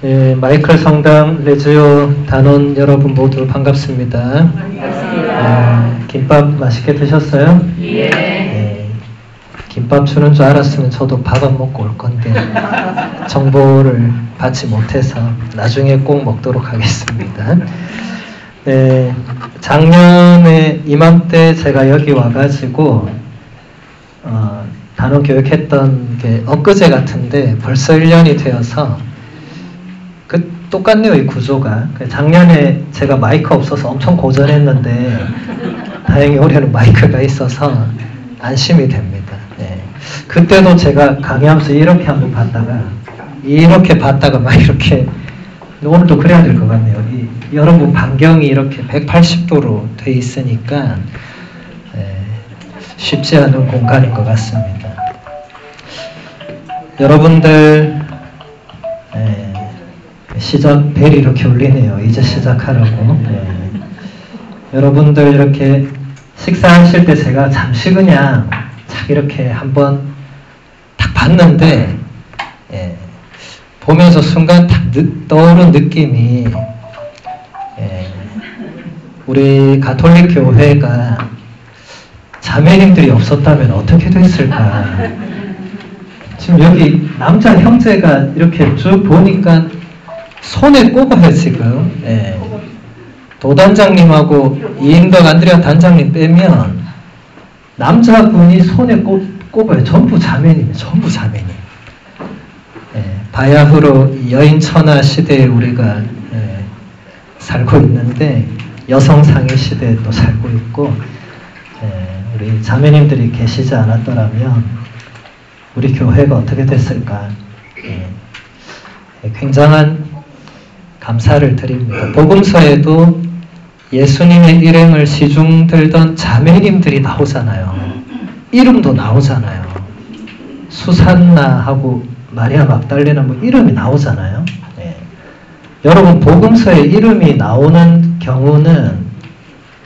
네, 마이클 성당 레지오 단원 여러분 모두 반갑습니다. 김밥 맛있게 드셨어요? 예. 네, 김밥 주는 줄 알았으면 저도 밥 안 먹고 올 건데 정보를 받지 못해서 나중에 꼭 먹도록 하겠습니다. 네, 작년에 이맘때 제가 여기 와가지고 단원 교육했던 게 엊그제 같은데 벌써 1년이 되어서 똑같네요, 이 구조가. 작년에 제가 마이크 없어서 엄청 고전했는데 다행히 올해는 마이크가 있어서 안심이 됩니다. 네. 그때도 제가 강의하면서 이렇게 한번 봤다가 막 이렇게 오늘도 그래야 될 것 같네요. 여러분 반경이 이렇게 180도로 돼 있으니까 쉽지 않은 공간인 것 같습니다. 여러분들 시작 벨이 이렇게 울리네요. 이제 시작하라고. 여러분들 이렇게 식사하실 때 제가 잠시 그냥 착 이렇게 한번 딱 봤는데 보면서 순간 딱 떠오른 느낌이 우리 가톨릭 교회가 자매님들이 없었다면 어떻게 됐을까. 지금 여기 남자 형제가 이렇게 쭉 보니까 손에 꼽아요, 지금. 도단장님하고 이인덕 안드레아 단장님 빼면 남자분이 손에 꼽아요. 전부 자매님, 전부 자매님. 바야흐로 여인천하 시대에 우리가 살고 있는데 여성상위 시대에 또 살고 있고 우리 자매님들이 계시지 않았더라면 우리 교회가 어떻게 됐을까. 굉장한 감사를 드립니다. 복음서에도 예수님의 일행을 시중들던 자매님들이 나오잖아요. 이름도 나오잖아요. 수산나하고 마리아 막달레나 뭐 이름이 나오잖아요. 여러분 복음서에 이름이 나오는 경우는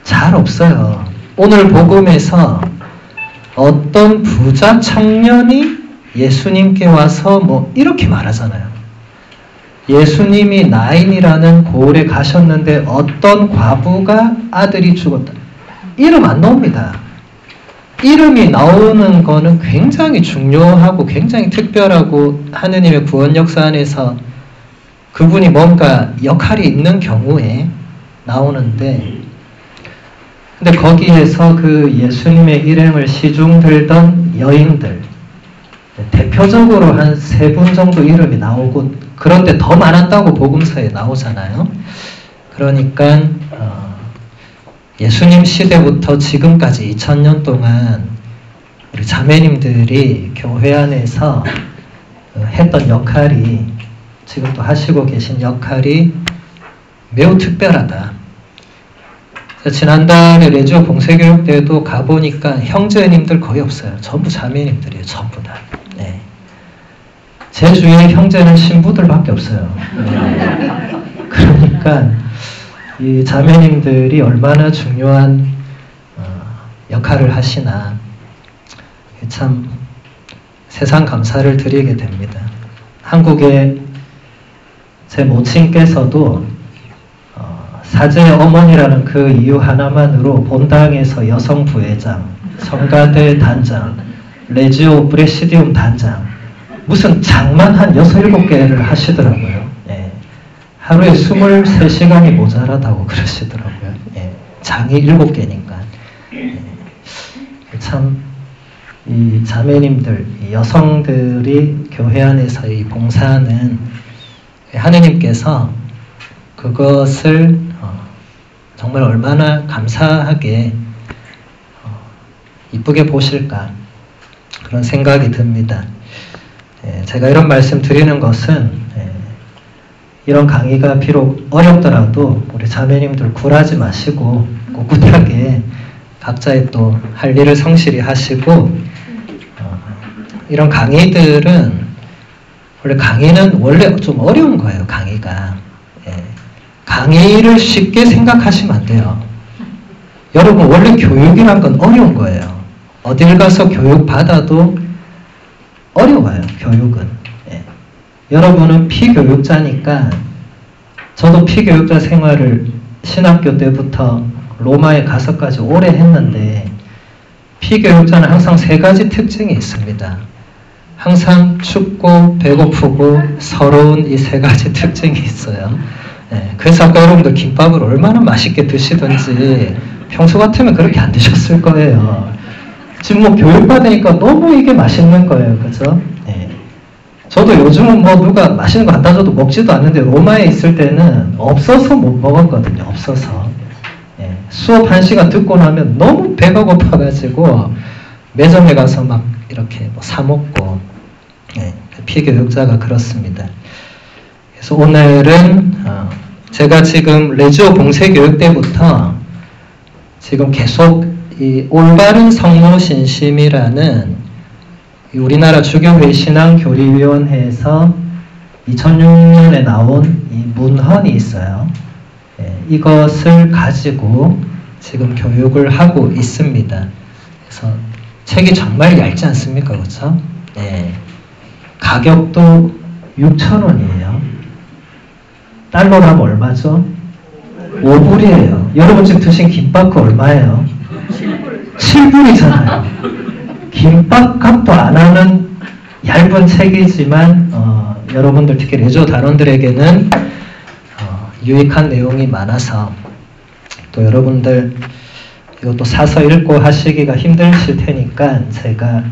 잘 없어요. 오늘 복음에서 어떤 부자 청년이 예수님께 와서 뭐 이렇게 말하잖아요. 예수님이 나인이라는 고을에 가셨는데 어떤 과부가 아들이 죽었다. 이름 안 나옵니다. 이름이 나오는 거는 굉장히 중요하고 굉장히 특별하고 하느님의 구원 역사 안에서 그분이 뭔가 역할이 있는 경우에 나오는데 근데 거기에서 그 예수님의 일행을 시중들던 여인들 대표적으로 한 3분 정도 이름이 나오고 그런데 더 많았다고 복음서에 나오잖아요. 그러니까 예수님 시대부터 지금까지 2000년 동안 우리 자매님들이 교회 안에서 했던 역할이 지금도 하시고 계신 역할이 매우 특별하다. 지난달에 레지오 봉쇄교육 때도 가보니까 형제님들 거의 없어요. 전부 자매님들이에요. 전부 다. 제 주위에 형제는 신부들밖에 없어요. 그러니까 이 자매님들이 얼마나 중요한 역할을 하시나 참 세상 감사를 드리게 됩니다. 한국에 제 모친께서도 사제의 어머니라는 그 이유 하나만으로 본당에서 여성 부회장, 성가대 단장, 레지오 브레시디움 단장 무슨 장만 한 6, 7개를 하시더라고요. 하루에 23시간이 모자라다고 그러시더라고요. 장이 7개니까. 참, 이 자매님들, 이 여성들이 교회 안에서 이 봉사하는 하느님께서 그것을 정말 얼마나 감사하게 이쁘게 보실까 그런 생각이 듭니다. 제가 이런 말씀 드리는 것은 이런 강의가 비록 어렵더라도 우리 자매님들 굴하지 마시고 꿋꿋하게 각자의 또 할 일을 성실히 하시고 이런 강의들은 강의는 원래 좀 어려운 거예요. 강의가 강의를 쉽게 생각하시면 안 돼요. 여러분 원래 교육이란 건 어려운 거예요. 어딜 가서 교육 받아도 어려워요. 교육은 여러분은 피교육자니까 저도 피교육자 생활을 신학교 때부터 로마에 가서까지 오래 했는데 피교육자는 항상 세 가지 특징이 있습니다. 항상 춥고 배고프고 서러운 이 세 가지 특징이 있어요. 그래서 아까 여러분들 김밥을 얼마나 맛있게 드시든지 평소 같으면 그렇게 안 드셨을 거예요. 지금 뭐 교육받으니까 너무 이게 맛있는 거예요. 그죠? 저도 요즘은 뭐 누가 맛있는 거 갖다 줘도 먹지도 않는데 로마에 있을 때는 없어서 못 먹었거든요. 없어서. 수업 1시간 듣고 나면 너무 배가 고파가지고 매점에 가서 막 이렇게 뭐 사 먹고 피교육자가 그렇습니다. 그래서 오늘은 제가 지금 레지오 공세교육 때부터 지금 계속 이 올바른 성모신심이라는 우리나라 주교회 신앙교리위원회에서 2006년에 나온 이 문헌이 있어요. 이것을 가지고 지금 교육을 하고 있습니다. 그래서 책이 정말 얇지 않습니까? 그렇죠? 가격도 6,000원이에요. 달러로 하면 얼마죠? 5불이에요. 여러분 지금 드신 김밥 그 얼마예요? 7불이잖아요. 김밥 값도 안 하는 얇은 책이지만 여러분들 특히 레지오 단원들에게는 유익한 내용이 많아서 또 여러분들 이것도 사서 읽고 하시기가 힘드실 테니까 제가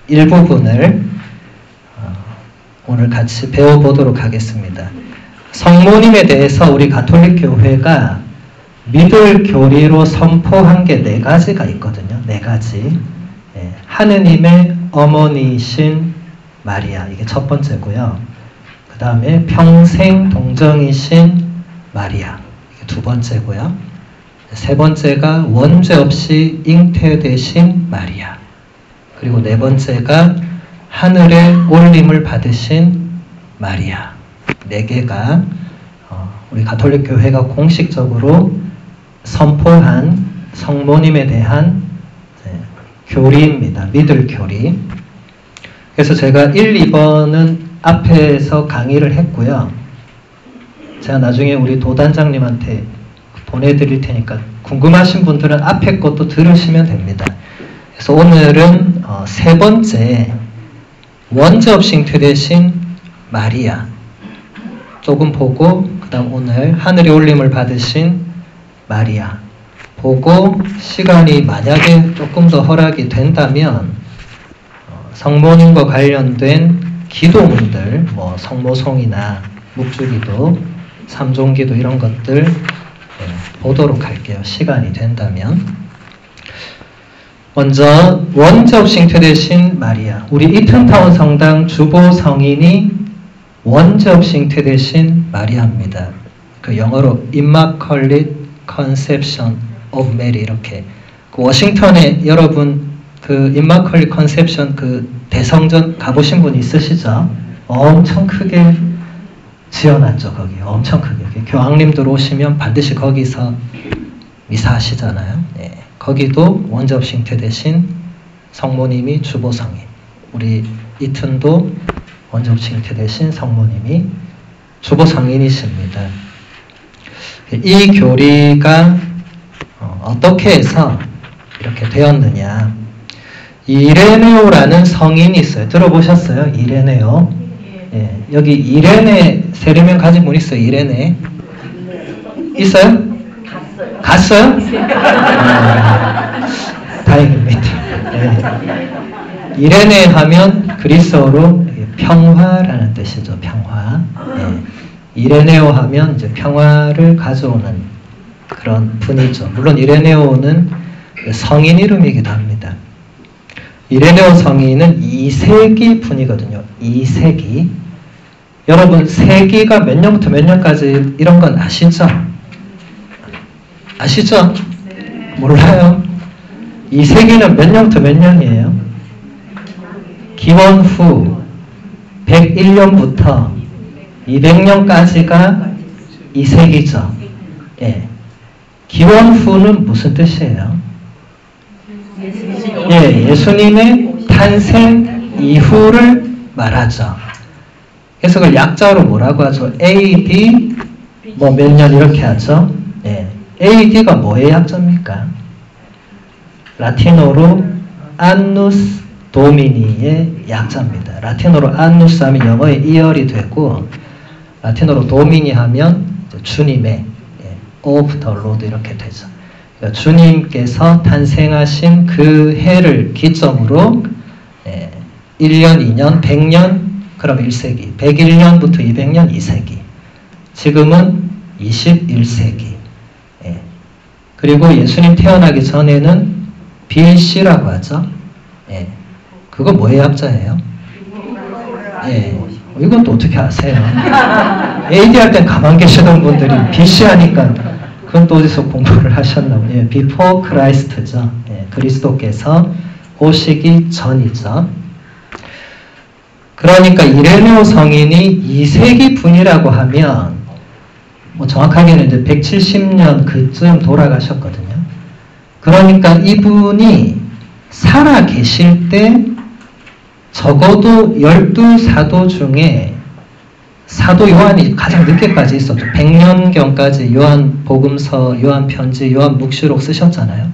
일부분을 오늘 같이 배워보도록 하겠습니다. 성모님에 대해서 우리 가톨릭 교회가 믿을 교리로 선포한 게 4가지가 있거든요. 4가지. 하느님의 어머니이신 마리아, 이게 첫 번째고요. 그 다음에 평생 동정이신 마리아, 이게 두 번째고요. 세 번째가 원죄 없이 잉태되신 마리아, 그리고 네 번째가 하늘에 올림을 받으신 마리아. 4개가 우리 가톨릭 교회가 공식적으로 선포한 성모님에 대한 교리입니다. 믿을 교리. 그래서 제가 1, 2번은 앞에서 강의를 했고요. 제가 나중에 우리 도단장님한테 보내드릴 테니까 궁금하신 분들은 앞에 것도 들으시면 됩니다. 그래서 오늘은 세 번째 원죄 없이 잉태되신 마리아 조금 보고 그 다음 오늘 하늘에 올림을 받으신 마리아 보고 시간이 만약에 조금 더 허락이 된다면 성모님과 관련된 기도문들, 뭐 성모송이나 묵주기도, 삼종기도 이런 것들 보도록 할게요. 시간이 된다면. 먼저 원죄 없이 잉태되신 마리아. 우리 이튼타운 성당 주보 성인이 원죄 없이 잉태되신 마리아입니다. 그 영어로 Immaculate Conception of Mary 이렇게. 그 워싱턴에 여러분 그 Immaculate Conception 그 대성전 가보신 분 있으시죠? 엄청 크게 지어놨죠. 거기 엄청 크게. 교황님들 오시면 반드시 거기서 미사하시잖아요. 거기도 원죄 없이 잉태되신 성모님이 주보성인, 우리 이튼도 원죄 없이 잉태되신 성모님이 주보성인이십니다. 이 교리가 어떻게 해서 이렇게 되었느냐. 이레네오라는 성인이 있어요. 들어보셨어요? 이레네오. 여기 이레네 세례명 가진 분 있어요? 이레네 있어요? 갔어요? 다행입니다. 이레네 하면 그리스어로 평화라는 뜻이죠. 평화. 이레네오 하면 이제 평화를 가져오는 그런 분이죠. 물론 이레네오는 성인 이름이기도 합니다. 이레네오 성인은 2세기 분이거든요. 2세기. 여러분 세기가 몇 년부터 몇 년까지 이런 건 아시죠? 아시죠? 몰라요? 2세기는 몇 년부터 몇 년이에요? 기원 후 101년부터 200년까지가 2세기죠. 기원 후는 무슨 뜻이에요? 예수님의 탄생 이후를 말하죠. 그래서 그걸 약자로 뭐라고 하죠? AD 뭐 몇 년 이렇게 하죠. 예. AD가 뭐의 약자입니까? 라틴어로 안누스 도미니의 약자입니다. 라틴어로 안누스 하면 영어의 이열이 되고 라틴어로 도미니 하면 주님의 of the Lord 이렇게 되죠. 그러니까 주님께서 탄생하신 그 해를 기점으로 1년, 2년, 100년, 그럼 1세기, 101년부터 200년, 2세기, 지금은 21세기. 그리고 예수님 태어나기 전에는 BC라고 하죠. 그거 뭐의 약자예요? 이건 또 어떻게 아세요? AD 할 땐 가만 계시던 분들이 BC 하니까 그건 또 어디서 공부를 하셨나 보네요. Before Christ죠. 그리스도께서 오시기 전이죠. 그러니까 이레네오 성인이 2세기 분이라고 하면 뭐 정확하게는 이제 170년 그쯤 돌아가셨거든요. 그러니까 이분이 살아 계실 때 적어도 12사도 중에 사도 요한이 가장 늦게까지 있었죠. 100년경까지 요한 복음서, 요한 편지, 요한 묵시록 쓰셨잖아요.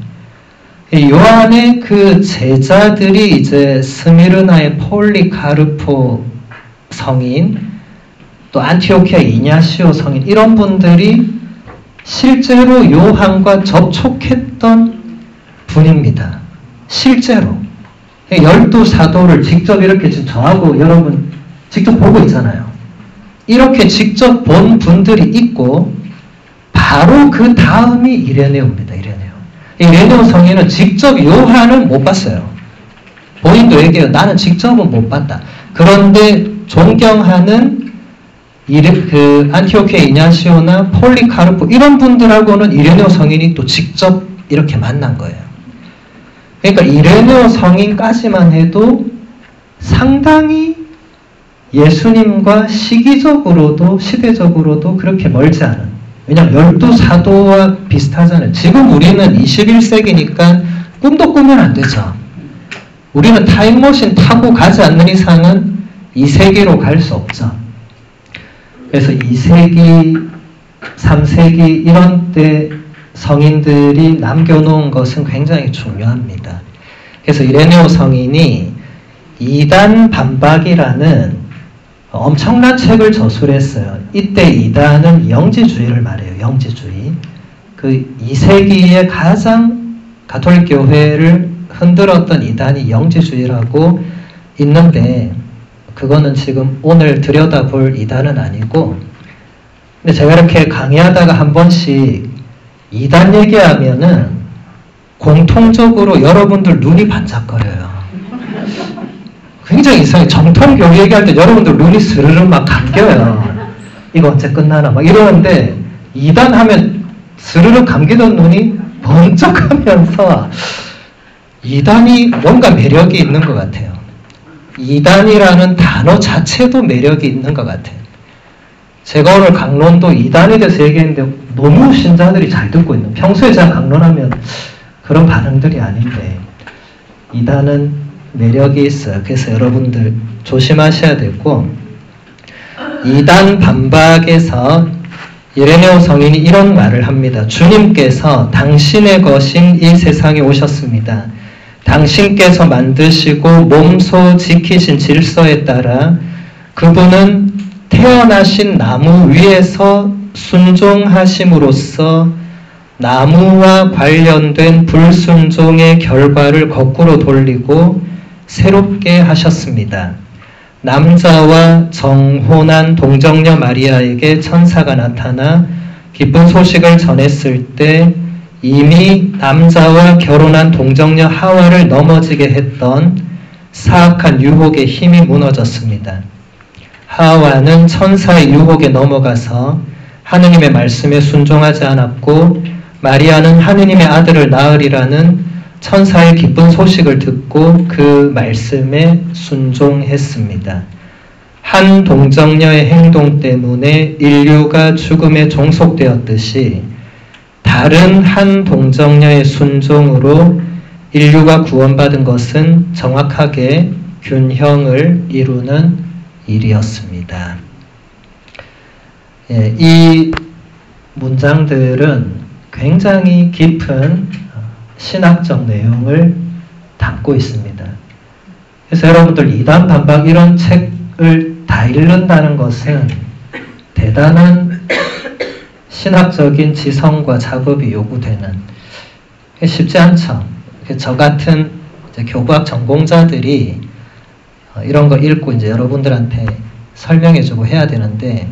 요한의 그 제자들이 이제 스미르나의 폴리카르포 성인, 또 안티오키아 이냐시오 성인, 이런 분들이 실제로 요한과 접촉했던 분입니다. 실제로. 12사도를 직접 이렇게 지금 저하고 여러분 직접 보고 있잖아요. 이렇게 직접 본 분들이 있고 바로 그 다음이 이레네오입니다. 이레네오 성인은 직접 요한을 못 봤어요. 본인도 얘기해요. 나는 직접은 못 봤다. 그런데 존경하는 그 안티오키아 이냐시오나 폴리카르포 이런 분들하고는 이레네오 성인이 또 직접 이렇게 만난 거예요. 그러니까 이레네오 성인까지만 해도 상당히 예수님과 시기적으로도 시대적으로도 그렇게 멀지 않은, 왜냐하면 12사도와 비슷하잖아요. 지금 우리는 21세기니까 꿈도 꾸면 안 되죠. 우리는 타임머신 타고 가지 않는 이상은 2세기로 갈 수 없죠. 그래서 2세기, 3세기 이런 때 성인들이 남겨놓은 것은 굉장히 중요합니다. 그래서 이레네오 성인이 이단 반박이라는 엄청난 책을 저술했어요. 이때 이단은 영지주의를 말해요. 영지주의. 그 2세기에 가장 가톨릭 교회를 흔들었던 이단이 영지주의라고 있는데 그거는 지금 오늘 들여다볼 이단은 아니고, 근데 제가 이렇게 강의하다가 한 번씩 이단 얘기하면은 공통적으로 여러분들 눈이 반짝거려요. 굉장히 이상해. 정통교회 얘기할 때 여러분들 눈이 스르르 막 감겨요. 이거 언제 끝나나 막 이러는데 이단 하면 스르르 감기던 눈이 번쩍하면서 이단이 뭔가 매력이 있는 것 같아요. 이단이라는 단어 자체도 매력이 있는 것 같아요. 제가 오늘 강론도 이단에 대해서 얘기했는데 너무 신자들이 잘 듣고 있는, 평소에 제가 강론하면 그런 반응들이 아닌데 이단은 매력이 있어요. 그래서 여러분들 조심하셔야 되고, 이단 반박에서 이레네오 성인이 이런 말을 합니다. 주님께서 당신의 것인 이 세상에 오셨습니다. 당신께서 만드시고 몸소 지키신 질서에 따라 그분은 태어나신 나무 위에서 순종하심으로써 나무와 관련된 불순종의 결과를 거꾸로 돌리고 새롭게 하셨습니다. 남자와 정혼한 동정녀 마리아에게 천사가 나타나 기쁜 소식을 전했을 때 이미 남자와 결혼한 동정녀 하와를 넘어지게 했던 사악한 유혹의 힘이 무너졌습니다. 하와는 천사의 유혹에 넘어가서 하느님의 말씀에 순종하지 않았고, 마리아는 하느님의 아들을 낳으리라는 천사의 기쁜 소식을 듣고 그 말씀에 순종했습니다. 한 동정녀의 행동 때문에 인류가 죽음에 종속되었듯이 다른 한 동정녀의 순종으로 인류가 구원받은 것은 정확하게 균형을 이루는 일이었습니다. 예, 이 문장들은 굉장히 깊은 신학적 내용을 담고 있습니다. 그래서 여러분들 이단 반박 이런 책을 다 읽는다는 것은 대단한 신학적인 지성과 작업이 요구되는, 쉽지 않죠. 저 같은 이제 교과학 전공자들이 이런 거 읽고 이제 여러분들한테 설명해주고 해야 되는데,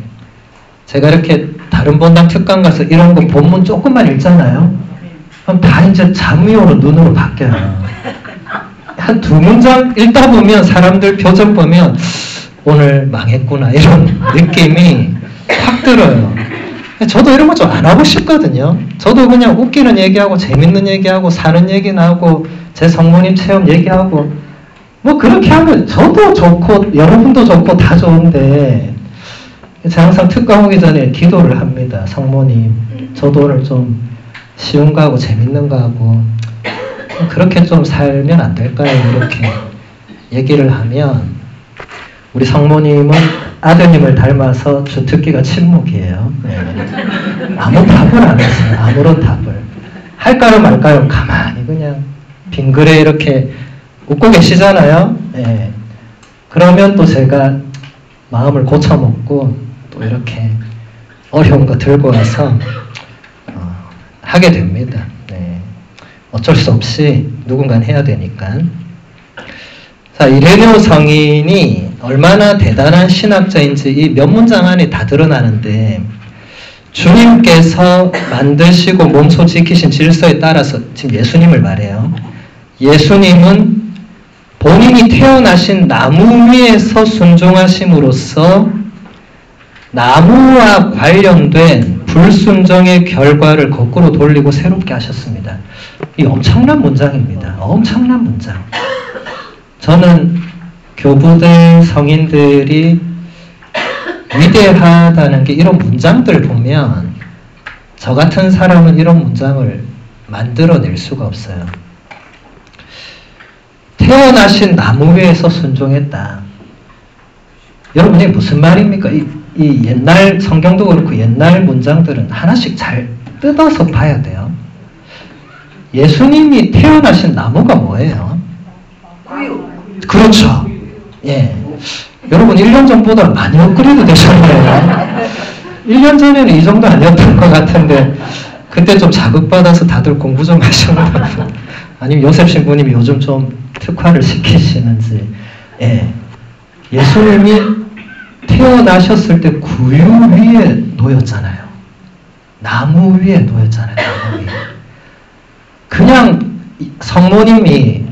제가 이렇게 다른 본당 특강 가서 이런 거 본문 조금만 읽잖아요. 그럼 다 이제 잠위호로 눈으로 바뀌어요. 한 두 문장 읽다 보면 사람들 표정 보면 오늘 망했구나 이런 느낌이 확 들어요. 저도 이런 거 좀 안 하고 싶거든요. 저도 그냥 웃기는 얘기하고 재밌는 얘기하고 사는 얘기나 하고 제 성모님 체험 얘기하고 뭐 그렇게 하면 저도 좋고 여러분도 좋고 다 좋은데, 제가 항상 특강 오기 전에 기도를 합니다. 성모님, 저도 오늘 좀 쉬운 거 하고 재밌는 거 하고 그렇게 좀 살면 안 될까요? 이렇게 얘기를 하면 우리 성모님은 아드님을 닮아서 주특기가 침묵이에요. 네. 아무 답을 안 했어요. 아무런 답을. 할까요 말까요? 가만히 그냥 빙그레 이렇게 웃고 계시잖아요. 네. 그러면 또 제가 마음을 고쳐먹고 또 이렇게 어려운 거 들고 와서 하게 됩니다. 네. 어쩔 수 없이 누군가는 해야 되니까. 자, 이레네오 성인이 얼마나 대단한 신학자인지 이 몇 문장 안에 다 드러나는데, 주님께서 만드시고 몸소 지키신 질서에 따라서, 지금 예수님을 말해요. 예수님은 본인이 태어나신 나무 위에서 순종하심으로써 나무와 관련된 불순종의 결과를 거꾸로 돌리고 새롭게 하셨습니다. 이 엄청난 문장입니다. 엄청난 문장. 저는 교부들, 성인들이 위대하다는 게 이런 문장들 보면 저 같은 사람은 이런 문장을 만들어낼 수가 없어요. 태어나신 나무 위에서 순종했다. 여러분 이게 무슨 말입니까? 이 옛날 성경도 그렇고 옛날 문장들은 하나씩 잘 뜯어서 봐야 돼요. 예수님이 태어나신 나무가 뭐예요? 그렇죠. 예. 여러분 1년 전보다 많이 업그레이드 되셨네요. 1년 전에는 이 정도 아니었던 것 같은데 그때 좀 자극받아서 다들 공부 좀 하셨나 봐요. 아니면 요셉 신부님이 요즘 좀 특화를 시키시는지. 예. 예수님이 태어나셨을 때 구유 위에 놓였잖아요. 나무 위에 놓였잖아요. 나무 위에. 그냥 성모님이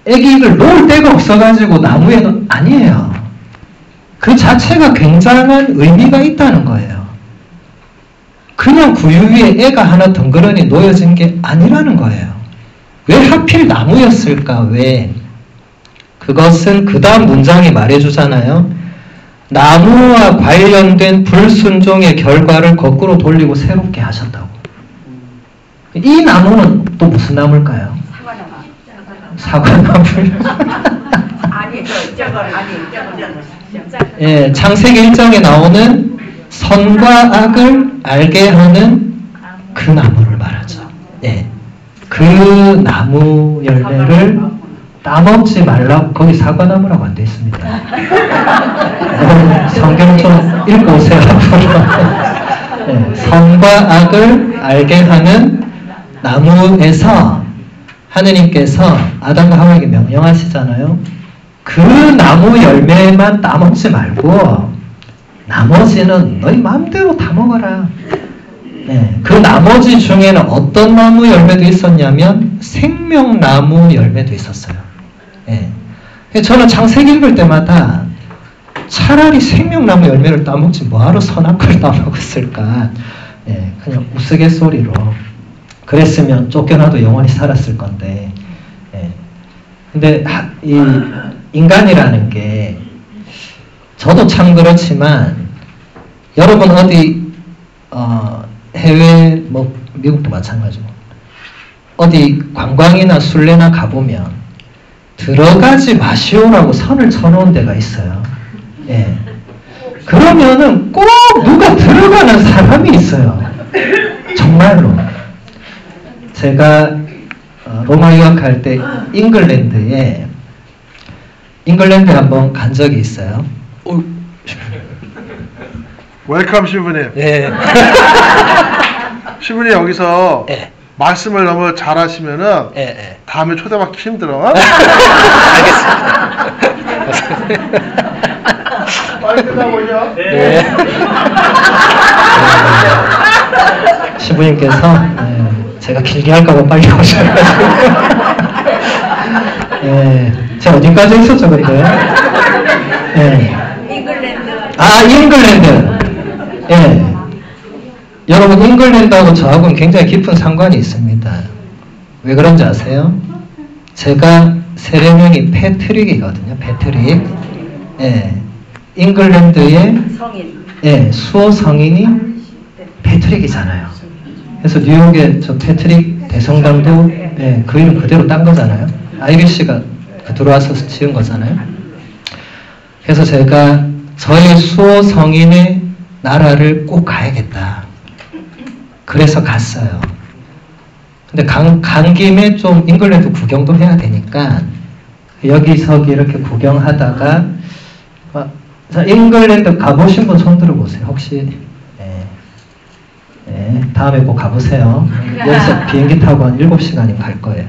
애기를 놓을 데가 없어가지고 나무에 아니에요. 그 자체가 굉장한 의미가 있다는 거예요. 그냥 구유 위에 애가 하나 덩그러니 놓여진 게 아니라는 거예요. 왜 하필 나무였을까? 왜? 그것은 그 다음 문장이 말해주잖아요. 나무와 관련된 불순종의 결과를 거꾸로 돌리고 새롭게 하셨다고. 이 나무는 또 무슨 나무일까요? 사과나무. 예, 창세기 1장에 나오는 선과 악을 알게 하는 그 나무를 말하죠. 예, 그 나무 열매를 따먹지 말라고. 거기 사과나무라고 안 돼 있습니다. 성경 좀 읽고 오세요. 예, 선과 악을 알게 하는 나무에서 하느님께서 아담과 하와에게 명령하시잖아요. 그 나무 열매만 따먹지 말고 나머지는 너희 마음대로 다 먹어라. 네, 그 나머지 중에는 어떤 나무 열매도 있었냐면 생명나무 열매도 있었어요. 네. 저는 창세기 읽을 때마다 차라리 생명나무 열매를 따먹지 뭐하러 선한 걸 따먹었을까. 네, 그냥 우스갯소리로 그랬으면 쫓겨나도 영원히 살았을 건데. 예. 근데 이 인간이라는 게 저도 참 그렇지만 여러분 어디 해외 뭐 미국도 마찬가지고 어디 관광이나 순례나 가보면 들어가지 마시오라고 선을 쳐놓은 데가 있어요. 예. 그러면은 꼭 누가 들어가는 사람이 있어요. 정말로. 제가 로마 유학할 때 잉글랜드에 한번 간 적이 있어요. 웰컴 신부님. 예. 신부님 여기서 예. 말씀을 너무 잘하시면은 예. 다음에 초대받기 힘들어. 알겠습니다. 빨리 끝나보죠. 네. 신부님께서 제가 길게 할까봐 빨리 오셔가지고 제가 어디까지 했었죠 그때? 잉글랜드. 아, 잉글랜드. 여러분, 잉글랜드하고 저하고는 굉장히 깊은 상관이 있습니다. 왜 그런지 아세요? 제가 세례명이 패트릭이거든요. 패트릭. 잉글랜드의 성인. 수호 성인이 패트릭이잖아요. 그래서 뉴욕의 저 패트릭 대성당도 그 이름 그대로 딴 거잖아요. 아이리시가 들어와서 지은 거잖아요. 그래서 제가 저의 수호 성인의 나라를 꼭 가야겠다. 그래서 갔어요. 근데 간 김에 좀 잉글랜드 구경도 해야 되니까 여기저기 이렇게 구경하다가 잉글랜드 가보신 분 손 들어보세요. 혹시 다음에 꼭 가보세요. 여기서 비행기 타고 한 7시간이면 갈 거예요.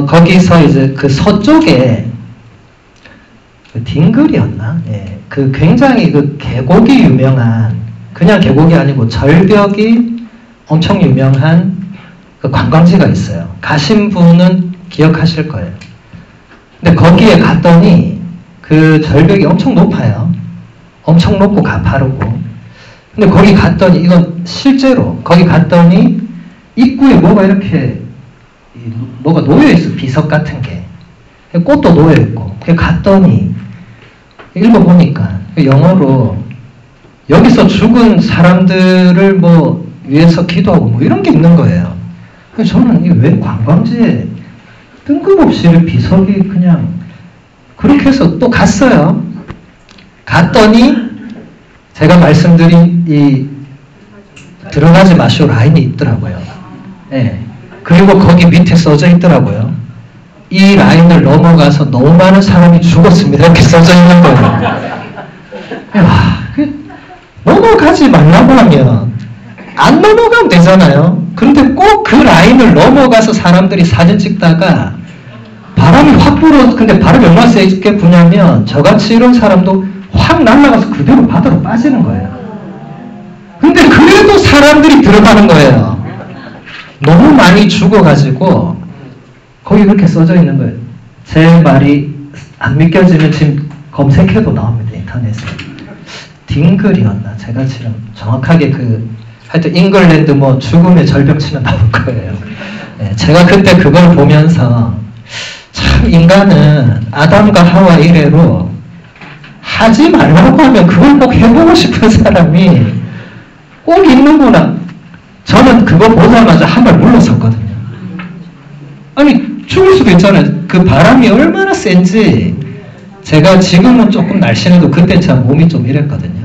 거기서 이제 그 서쪽에 그 딩글이었나? 그 굉장히 그 계곡이 유명한, 그냥 계곡이 아니고 절벽이 엄청 유명한 그 관광지가 있어요. 가신 분은 기억하실 거예요. 근데 거기에 갔더니 그 절벽이 엄청 높아요. 엄청 높고 가파르고. 근데 거기 갔더니, 이건 실제로 거기 갔더니 입구에 뭐가 이렇게 뭐가 놓여있어. 비석 같은 게. 꽃도 놓여있고. 갔더니 읽어보니까 영어로 여기서 죽은 사람들을 뭐 위해서 기도하고 뭐 이런 게 있는 거예요. 그래서 저는 이게 왜 관광지에 뜬금없이 비석이 그냥 그렇게 해서 또 갔어요. 갔더니 제가 말씀드린 이 들어가지 마시오 라인이 있더라고요. 그리고 거기 밑에 써져 있더라고요. 이 라인을 넘어가서 너무 많은 사람이 죽었습니다. 이렇게 써져 있는 거예요. 넘어가지 말라고 하면 안 넘어가면 되잖아요. 그런데 꼭 그 라인을 넘어가서 사람들이 사진 찍다가 바람이 확 불어서, 근데 바람이 얼마나 세게 부냐면 저같이 이런 사람도 확 날아가서 그대로 바다로 빠지는 거예요. 근데 그래도 사람들이 들어가는 거예요. 너무 많이 죽어가지고 거기 그렇게 써져 있는 거예요. 제 말이 안 믿겨지면 지금 검색해도 나옵니다. 인터넷에. 딩글이었나? 제가 지금 정확하게 하여튼 잉글랜드 뭐 죽음의 절벽 치면 나올 거예요. 제가 그때 그걸 보면서 참 인간은 아담과 하와 이래로 하지 말라고 하면 그걸 꼭 해보고 싶은 사람이 꼭 있는구나. 저는 그거 보자마자 한 발 물러섰거든요. 아니 죽을 수도 있잖아요. 그 바람이 얼마나 센지. 제가 지금은 조금 날씬해도 그때 참 몸이 좀 이랬거든요.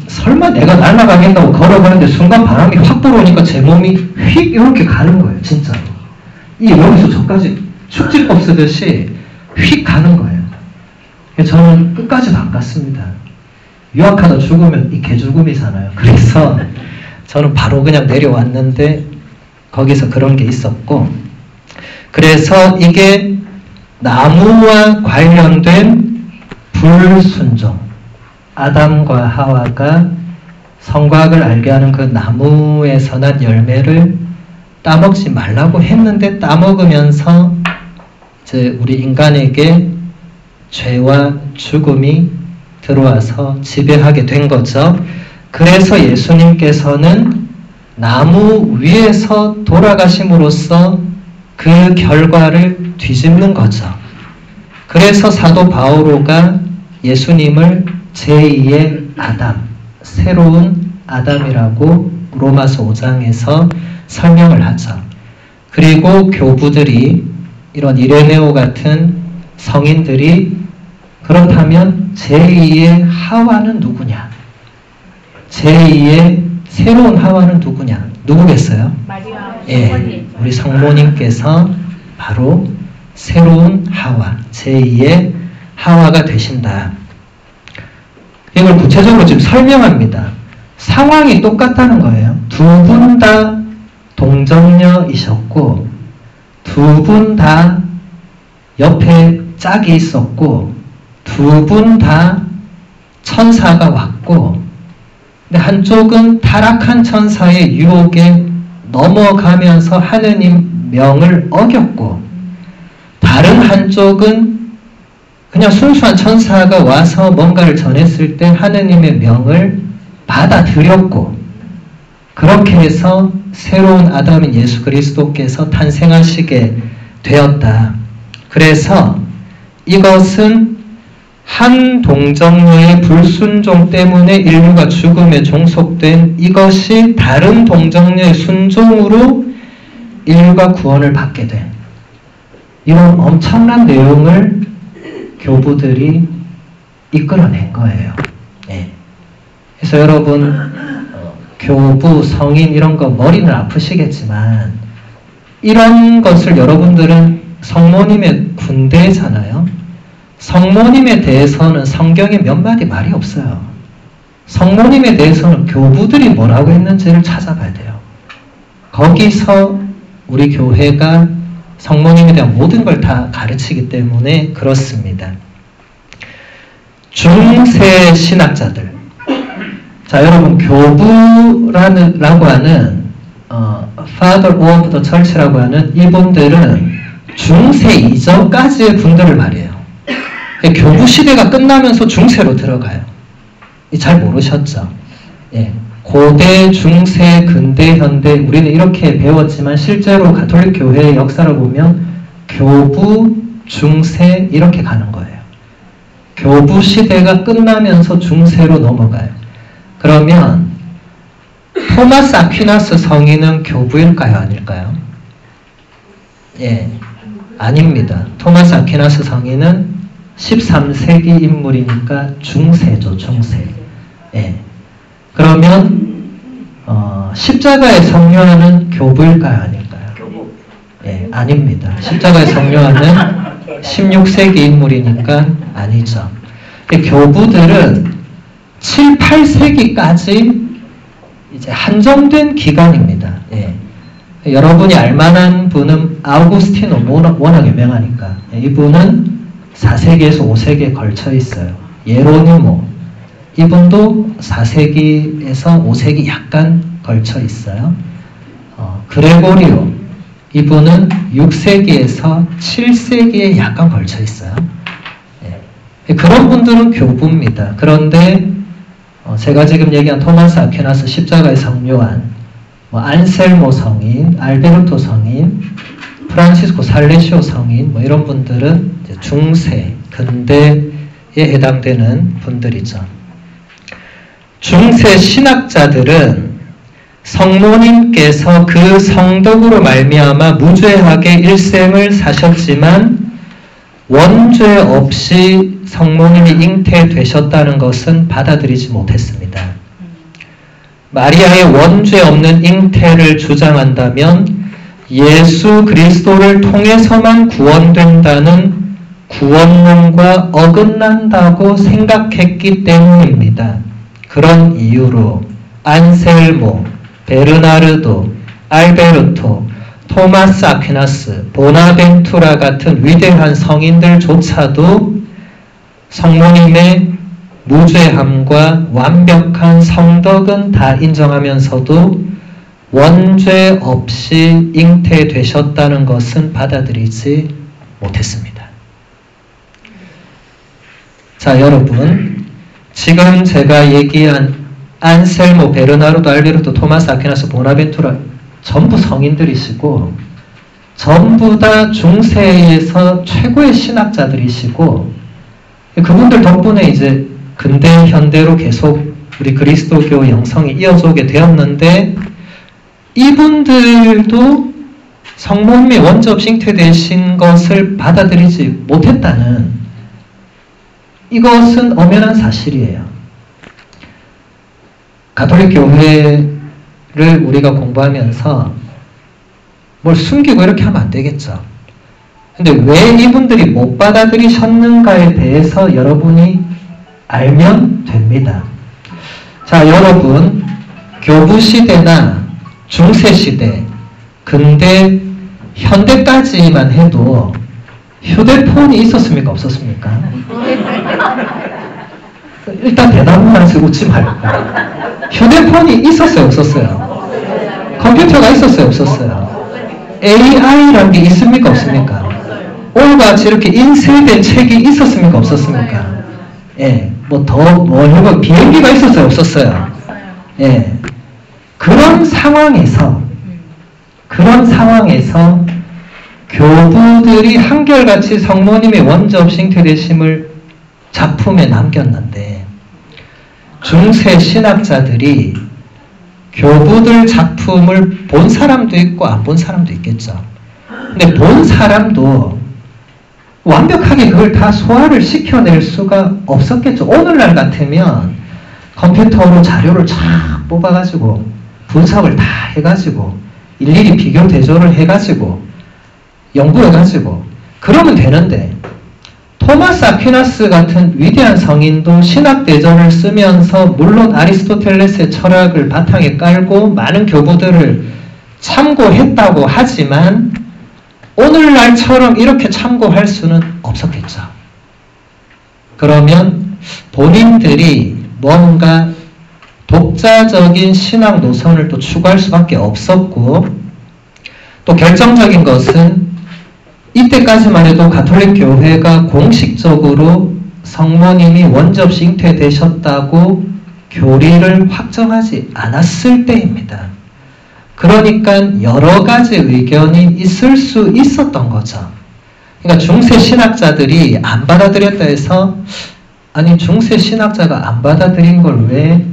설마 내가 날아가겠다고 걸어가는데 순간 바람이 확 불어오니까 제 몸이 휙 이렇게 가는 거예요. 진짜로. 여기서 저까지 축지법 쓰듯이 휙 가는 거예요. 저는 끝까지도 안 갔습니다. 유학하다 죽으면 이 개죽음이잖아요. 그래서 저는 바로 그냥 내려왔는데 거기서 그런 게 있었고, 그래서 이게 나무와 관련된 불순종, 아담과 하와가 성곽을 알게 하는 그 나무에서 난 열매를 따먹지 말라고 했는데 따먹으면서 이제 우리 인간에게 죄와 죽음이 들어와서 지배하게 된 거죠. 그래서 예수님께서는 나무 위에서 돌아가심으로써 그 결과를 뒤집는 거죠. 그래서 사도 바오로가 예수님을 제2의 아담, 새로운 아담이라고 로마서 5장에서 설명을 하죠. 그리고 교부들이, 이런 이레네오 같은 성인들이 그렇다면 제2의 하와는 누구냐? 제2의 새로운 하와는 누구냐? 누구겠어요? 마리아. 예, 우리 성모님께서 바로 새로운 하와, 제2의 하와가 되신다. 이걸 구체적으로 지금 설명합니다. 상황이 똑같다는 거예요. 두 분 다 동정녀이셨고, 두 분 다 옆에 짝이 있었고, 두 분 다 천사가 왔고, 근데 한쪽은 타락한 천사의 유혹에 넘어가면서 하느님 명을 어겼고, 다른 한쪽은 그냥 순수한 천사가 와서 뭔가를 전했을 때 하느님의 명을 받아들였고, 그렇게 해서 새로운 아담인 예수 그리스도께서 탄생하시게 되었다. 그래서 이것은 한 동정녀의 불순종 때문에 인류가 죽음에 종속된 이것이 다른 동정녀의 순종으로 인류가 구원을 받게 된 이런 엄청난 내용을 교부들이 이끌어낸 거예요. 네. 그래서 여러분 교부, 성인 이런 거 머리는 아프시겠지만 이런 것을 여러분들은 성모님의 군대잖아요. 성모님에 대해서는 성경에 몇 마디 말이 없어요. 성모님에 대해서는 교부들이 뭐라고 했는지를 찾아봐야 돼요. 거기서 우리 교회가 성모님에 대한 모든 걸 다 가르치기 때문에 그렇습니다. 중세 신학자들. 자, 여러분, 교부라고 하는, Father of the Church라고 하는 이분들은 중세 이전까지의 분들을 말이에요. 교부 시대가 끝나면서 중세로 들어가요. 잘 모르셨죠? 예. 고대, 중세, 근대, 현대 우리는 이렇게 배웠지만 실제로 가톨릭 교회의 역사를 보면 교부, 중세 이렇게 가는 거예요. 교부 시대가 끝나면서 중세로 넘어가요. 그러면 토마스 아퀴나스 성인은 교부일까요? 아닐까요? 예, 아닙니다. 토마스 아퀴나스 성인은 13세기 인물이니까 중세죠, 중세. 예. 그러면 십자가의 성요하는 교부일까요? 아닐까요? 교부. 예, 아닙니다. 십자가의 성요하는 16세기 인물이니까 아니죠. 교부들은 7, 8세기까지 이제 한정된 기간입니다. 예. 여러분이 알만한 분은 아우구스티노, 워낙 유명하니까. 예, 이분은 4세기에서 5세기에 걸쳐 있어요. 예로니모, 이분도 4세기에서 5세기 약간 걸쳐 있어요. 그레고리오, 이분은 6세기에서 7세기에 약간 걸쳐 있어요. 예. 그런 분들은 교부입니다. 그런데 제가 지금 얘기한 토마스 아퀴나스, 십자가의 성요한, 안셀모 성인, 알베르토 성인, 프란시스코 살레시오 성인, 이런 분들은 이제 중세, 근대에 해당되는 분들이죠. 중세 신학자들은 성모님께서 그 성덕으로 말미암아 무죄하게 일생을 사셨지만 원죄 없이 성모님이 잉태되셨다는 것은 받아들이지 못했습니다. 마리아의 원죄 없는 잉태를 주장한다면 예수 그리스도를 통해서만 구원된다는 구원론과 어긋난다고 생각했기 때문입니다. 그런 이유로 안셀모, 베르나르도, 알베르토, 토마스 아퀴나스, 보나벤투라 같은 위대한 성인들조차도 성모님의 무죄함과 완벽한 성덕은 다 인정하면서도 원죄 없이 잉태되셨다는 것은 받아들이지 못했습니다. 자, 여러분, 지금 제가 얘기한 안셀모, 베르나르도, 알베르토, 토마스 아퀴나스, 보나벤투라 전부 성인들이시고 전부 다 중세에서 최고의 신학자들이시고 그분들 덕분에 이제 근대 현대로 계속 우리 그리스도교 영성이 이어져 오게 되었는데 이분들도 성모님의 원죄 없이 잉태되신 것을 받아들이지 못했다는 이것은 엄연한 사실이에요. 가톨릭 교회를 우리가 공부하면서 뭘 숨기고 이렇게 하면 안 되겠죠. 근데 왜 이분들이 못 받아들이셨는가에 대해서 여러분이 알면 됩니다. 자, 여러분, 교부시대나 중세시대, 근대, 현대까지만 해도 휴대폰이 있었습니까? 없었습니까? 일단 대답만 하세요. 웃지 말고. 휴대폰이 있었어요? 없었어요? 컴퓨터가 있었어요? 없었어요? AI라는 게 있습니까? 없습니까? 오늘같이 이렇게 인쇄된 책이 있었습니까? 없었습니까? 예, 해봐. 비행기가 있었어요? 없었어요? 예. 그런 상황에서 교부들이 한결같이 성모님의 원접시 잉태되심을 작품에 남겼는데, 중세 신학자들이 교부들 작품을 본 사람도 있고 안 본 사람도 있겠죠. 근데 본 사람도 완벽하게 그걸 다 소화를 시켜낼 수가 없었겠죠. 오늘날 같으면 컴퓨터로 자료를 쫙 뽑아가지고 분석을 다 해가지고 일일이 비교 대조를 해가지고 연구해가지고 그러면 되는데, 토마스 아퀴나스 같은 위대한 성인도 신학대전을 쓰면서 물론 아리스토텔레스의 철학을 바탕에 깔고 많은 교부들을 참고했다고 하지만 오늘날처럼 이렇게 참고할 수는 없었겠죠. 그러면 본인들이 뭔가 독자적인 신학 노선을 또 추구할 수밖에 없었고, 또 결정적인 것은 이때까지만 해도 가톨릭 교회가 공식적으로 성모님이 원접시 잉태되셨다고 교리를 확정하지 않았을 때입니다. 그러니까 여러 가지 의견이 있을 수 있었던 거죠. 그러니까 중세 신학자들이 안 받아들였다 해서, 아니 중세 신학자가 안 받아들인 걸 왜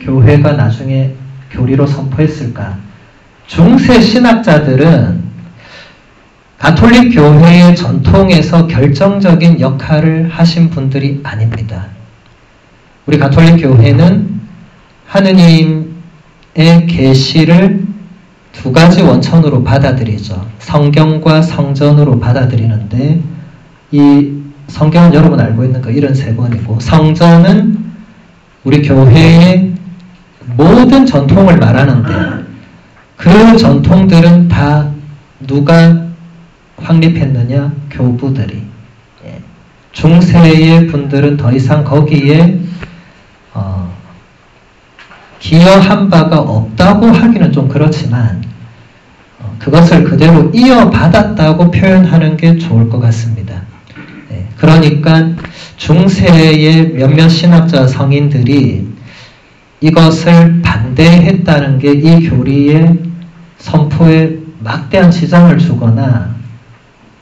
교회가 나중에 교리로 선포했을까? 중세 신학자들은 가톨릭 교회의 전통에서 결정적인 역할을 하신 분들이 아닙니다. 우리 가톨릭 교회는 하느님의 계시를 두 가지 원천으로 받아들이죠. 성경과 성전으로 받아들이는데, 이 성경은 여러분 알고 있는 거 73권이고, 성전은 우리 교회의 모든 전통을 말하는데, 그 전통들은 다 누가 확립했느냐? 교부들이. 중세의 분들은 더 이상 거기에 기여한 바가 없다고 하기는 좀 그렇지만 그것을 그대로 이어받았다고 표현하는 게 좋을 것 같습니다. 그러니까 중세의 몇몇 신학자 성인들이 이것을 반대했다는 게 이 교리의 선포에 막대한 지장을 주거나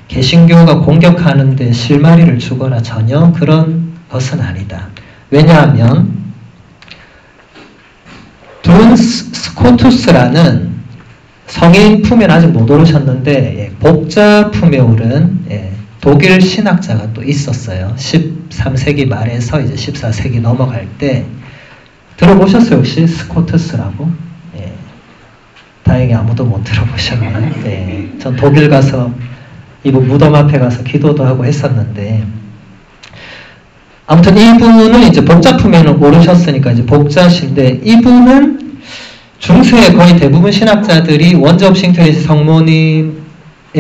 개신교가 공격하는 데 실마리를 주거나 전혀 그런 것은 아니다. 왜냐하면 둔 스코투스라는 성인 품에는 아직 못 오르셨는데 복자 품에 오른 독일 신학자가 또 있었어요. 13세기 말에서 이제 14세기 넘어갈 때 들어보셨어요? 혹시 스코투스라고? 다행히 아무도 못 들어보셨네요. 전 독일 가서 이분 무덤 앞에 가서 기도도 하고 했었는데, 아무튼 이분은 이제 복자품에는 오르셨으니까 이제 복자신데, 이분은 중세의 거의 대부분 신학자들이 원접시 잉태되신 성모님에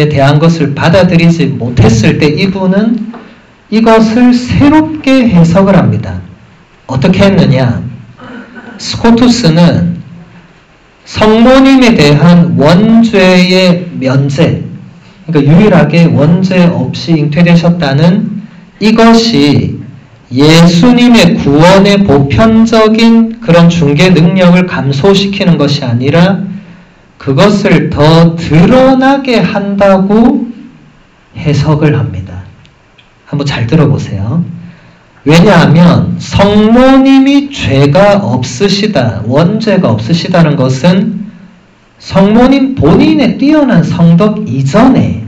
대한 것을 받아들이지 못했을 때 이분은 이것을 새롭게 해석을 합니다. 어떻게 했느냐? 스코투스는 성모님에 대한 원죄의 면제, 그러니까 유일하게 원죄 없이 잉태되셨다는 이것이 예수님의 구원의 보편적인 그런 중개 능력을 감소시키는 것이 아니라 그것을 더 드러나게 한다고 해석을 합니다. 한번 잘 들어보세요. 왜냐하면 성모님이 죄가 없으시다, 원죄가 없으시다는 것은 성모님 본인의 뛰어난 성덕 이전에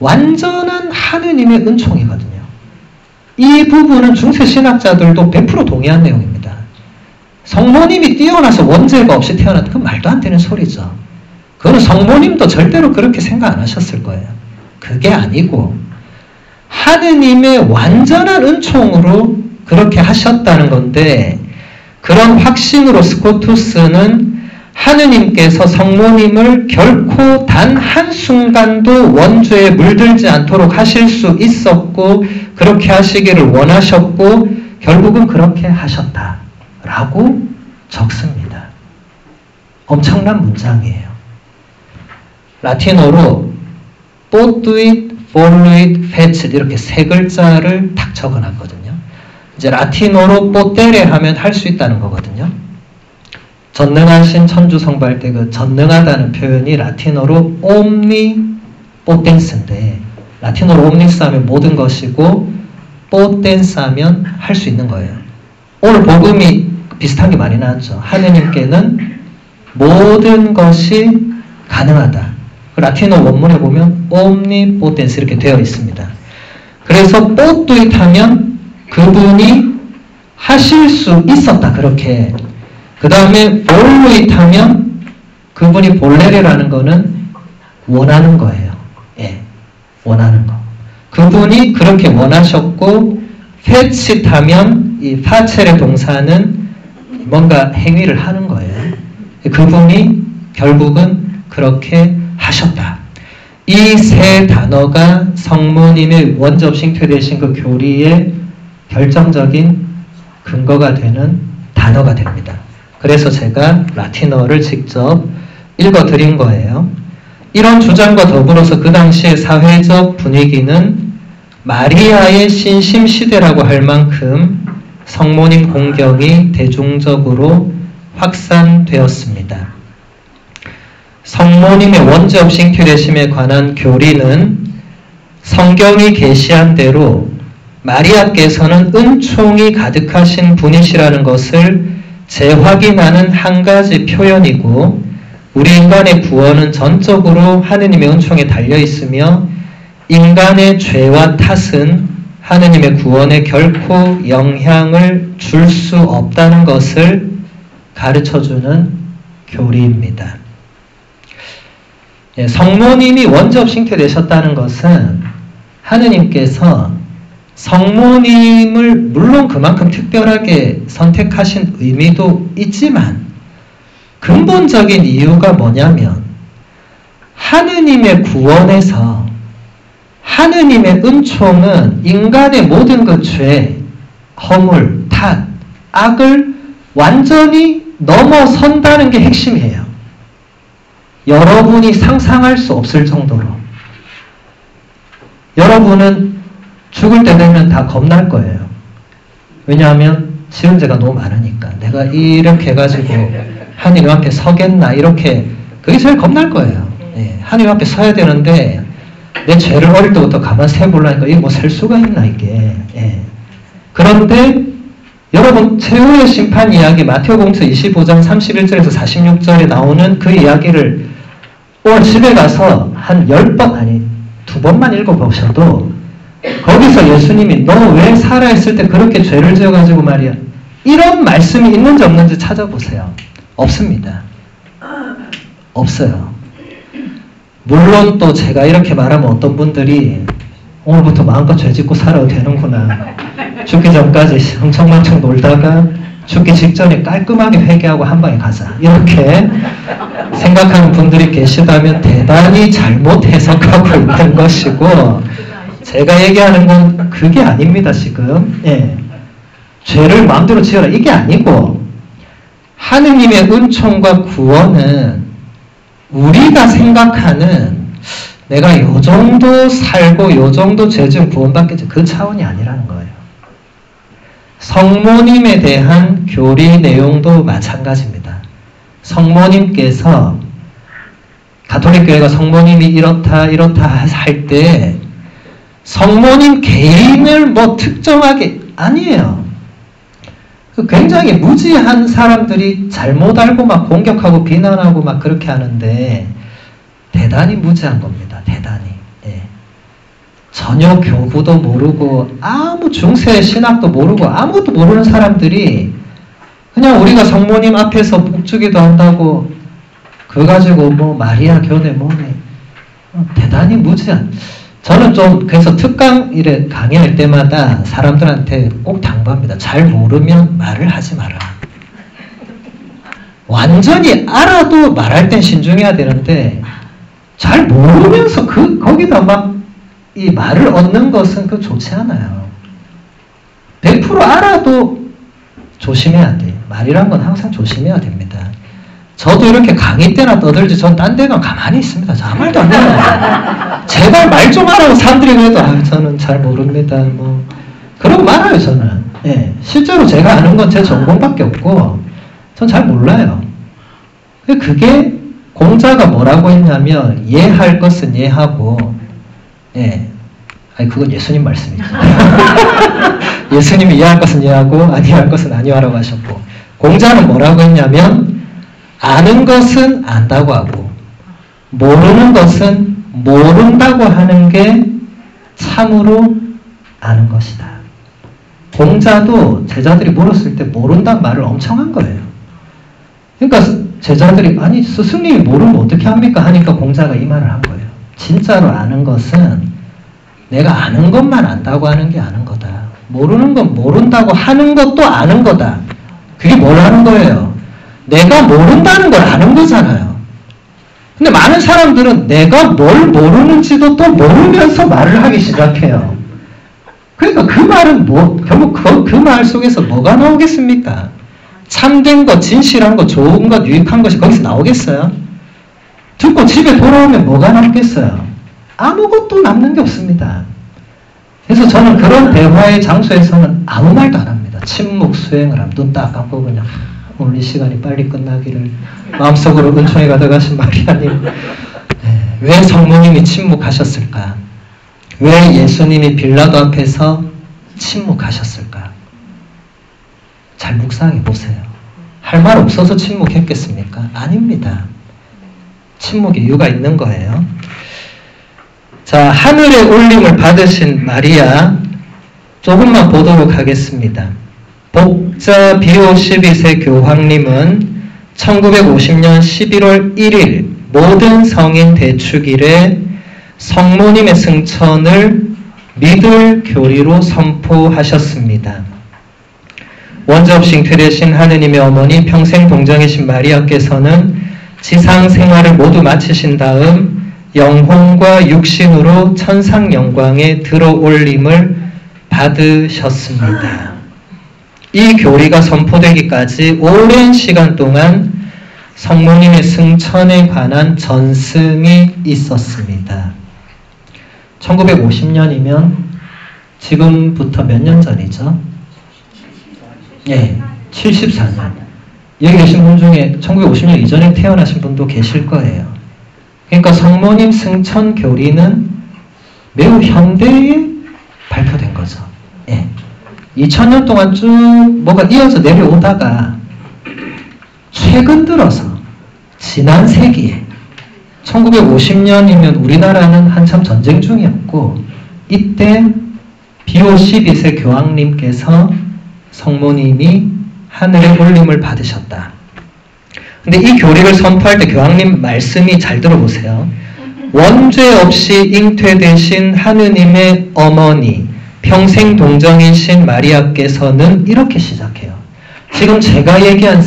완전한 하느님의 은총이거든요. 이 부분은 중세 신학자들도 100% 동의한 내용입니다. 성모님이 뛰어나서 원죄가 없이 태어났다. 그건 말도 안 되는 소리죠. 그거는 성모님도 절대로 그렇게 생각 안 하셨을 거예요. 그게 아니고 하느님의 완전한 은총으로 그렇게 하셨다는 건데, 그런 확신으로 스코투스는 하느님께서 성모님을 결코 단 한순간도 원죄에 물들지 않도록 하실 수 있었고 그렇게 하시기를 원하셨고 결국은 그렇게 하셨다라고 적습니다. 엄청난 문장이에요. 라틴어로 potuit, voluit, fecit 이렇게 세 글자를 딱 적어놨거든요. 이제 라틴어로 potere 하면 할 수 있다는 거거든요. 전능하신 천주 성부할 때 그 전능하다는 표현이 라틴어로 omnipotence인데, 라틴어로 omnis 하면 모든 것이고 potens 하면 할 수 있는 거예요. 오늘 복음이 비슷한 게 많이 나왔죠. 하느님께는 모든 것이 가능하다. 라틴어 원문에 보면 omnipotence 이렇게 되어 있습니다. 그래서 potuit 하면 그분이 하실 수 있었다. 그렇게. 그 다음에 voluit 하면 그분이 볼레레라는 거는 원하는 거예요. 예, 원하는 거. 그분이 그렇게 원하셨고, fecit 하면 이 파첼의 동사는 뭔가 행위를 하는 거예요. 그분이 결국은 그렇게 하셨다. 이 세 단어가 성모님의 원접 싱퇴되신 그 교리의 결정적인 근거가 되는 단어가 됩니다. 그래서 제가 라틴어를 직접 읽어드린 거예요. 이런 주장과 더불어서 그 당시의 사회적 분위기는 마리아의 신심시대라고 할 만큼 성모님 공경이 대중적으로 확산되었습니다. 성모님의 원죄 싱퇴되심에 관한 교리는 성경이 계시한 대로 마리아께서는 은총이 가득하신 분이시라는 것을 재확인하는 한 가지 표현이고, 우리 인간의 구원은 전적으로 하느님의 은총에 달려있으며 인간의 죄와 탓은 하느님의 구원에 결코 영향을 줄 수 없다는 것을 가르쳐주는 교리입니다. 성모님이 원접 싱퇴되셨다는 것은 하느님께서 성모님을 물론 그만큼 특별하게 선택하신 의미도 있지만 근본적인 이유가 뭐냐면 하느님의 구원에서 하느님의 은총은 인간의 모든 그 죄, 허물, 탓, 악을 완전히 넘어선다는 게 핵심이에요. 여러분이 상상할 수 없을 정도로. 여러분은 죽을 때 되면 다 겁날 거예요. 왜냐하면 지은 죄가 너무 많으니까. 내가 이렇게 해가지고 하느님 앞에 서겠나 이렇게, 그게 제일 겁날 거예요. 예, 하느님 앞에 서야 되는데 내 죄를 어릴 때부터 가만 세보려니까 이게 뭐 셀 수가 있나 이게. 예. 그런데 여러분 최후의 심판 이야기 마태복음서 25장 31절에서 46절에 나오는 그 이야기를 오늘 집에 가서 한 10번 아니 2번만 읽어보셔도 거기서 예수님이 너 왜 살아있을 때 그렇게 죄를 지어가지고 말이야 이런 말씀이 있는지 없는지 찾아보세요. 없습니다. 없어요. 물론 또 제가 이렇게 말하면 어떤 분들이 오늘부터 마음껏 죄 짓고 살아도 되는구나. 죽기 전까지 흥청망청 놀다가 죽기 직전에 깔끔하게 회개하고 한 방에 가자. 이렇게 생각하는 분들이 계시다면 대단히 잘못 해석하고 있는 것이고, 제가 얘기하는 건 그게 아닙니다, 지금. 예. 죄를 마음대로 지어라. 이게 아니고, 하느님의 은총과 구원은 우리가 생각하는 내가 요 정도 살고 요 정도 죄 지으면 구원받겠지, 그 차원이 아니라는 거예요. 성모님에 대한 교리 내용도 마찬가지입니다. 성모님께서 가톨릭 교회가 성모님이 이렇다 할 때 성모님 개인을 뭐 특정하게 아니에요. 굉장히 무지한 사람들이 잘못 알고 막 공격하고 비난하고 막 그렇게 하는데 대단히 무지한 겁니다. 대단히. 예. 전혀 교부도 모르고 아무 중세 신학도 모르고 아무것도 모르는 사람들이 그냥 우리가 성모님 앞에서 복주기도 한다고 그거 가지고 뭐 마리아 교대 뭐네 대단히 무지한. 저는 좀 그래서 특강 이래 강의할 때마다 사람들한테 꼭 당부합니다. 잘 모르면 말을 하지 마라. 완전히 알아도 말할 땐 신중해야 되는데 잘 모르면서 거기다 막 이 말을 얻는 것은 그 좋지 않아요. 100% 알아도 조심해야 돼. 말이란 건 항상 조심해야 됩니다. 저도 이렇게 강의 때나 떠들지 전 딴 데 가면 가만히 있습니다. 저 아무 말도 안 해요. 제발 말 좀 하라고 사람들이 그래도 저는 잘 모릅니다. 뭐 그러고 말아요 저는. 예, 실제로 제가 아는 건 제 전공밖에 없고 전 잘 몰라요. 그게 공자가 뭐라고 했냐면 예할 것은 예하고 예, 아니 그건 예수님 말씀이죠. 예수님이 이해할 것은 이해하고 아니할 것은 아니하라고 하셨고 공자는 뭐라고 했냐면 아는 것은 안다고 하고 모르는 것은 모른다고 하는 게 참으로 아는 것이다. 공자도 제자들이 물었을 때 모른다는 말을 엄청 한 거예요. 그러니까 제자들이 아니 스승님이 모르면 어떻게 합니까? 하니까 공자가 이 말을 한 거예요. 진짜로 아는 것은 내가 아는 것만 안다고 하는 게 아는 거다. 모르는 건 모른다고 하는 것도 아는 거다. 그게 뭘 하는 거예요? 내가 모른다는 걸 아는 거잖아요. 근데 많은 사람들은 내가 뭘 모르는지도 또 모르면서 말을 하기 시작해요. 그러니까 그 말은 결국 그 말 속에서 뭐가 나오겠습니까? 참된 것, 진실한 것, 좋은 것, 유익한 것이 거기서 나오겠어요? 듣고 집에 돌아오면 뭐가 남겠어요? 아무것도 남는 게 없습니다. 그래서 저는 그런 대화의 장소에서는 아무 말도 안 합니다. 침묵 수행을 하면 눈 딱 감고 그냥 오늘 이 시간이 빨리 끝나기를 마음속으로 은총에 가져가신 마리아님. 네, 왜 성모님이 침묵하셨을까? 왜 예수님이 빌라도 앞에서 침묵하셨을까? 잘 묵상해 보세요. 할 말 없어서 침묵했겠습니까? 아닙니다. 침묵의 이유가 있는 거예요. 자, 하늘의 울림을 받으신 마리아 조금만 보도록 하겠습니다. 복자 비오 12세 교황님은 1950년 11월 1일 모든 성인 대축일에 성모님의 승천을 믿을 교리로 선포하셨습니다. 원죄없이 잉태되신 하느님의 어머니 평생 동정이신 마리아께서는 지상 생활을 모두 마치신 다음 영혼과 육신으로 천상 영광에 들어올림을 받으셨습니다. 이 교리가 선포되기까지 오랜 시간 동안 성모님의 승천에 관한 전승이 있었습니다. 1950년이면 지금부터 몇 년 전이죠? 예, 74년. 여기 계신 분 중에 1950년 이전에 태어나신 분도 계실 거예요. 그러니까 성모님 승천 교리는 매우 현대에 발표된 거죠. 예. 2000년 동안 쭉 뭐가 이어져 내려오다가 최근 들어서 지난 세기에 1950년이면 우리나라는 한참 전쟁 중이었고 이때 비오 12세 교황님께서 성모님이 하늘의 울림을 받으셨다. 근데 이 교리를 선포할 때 교황님 말씀이 잘 들어보세요. 원죄 없이 잉태되신 하느님의 어머니 평생 동정이신 마리아께서는 이렇게 시작해요. 지금 제가 얘기한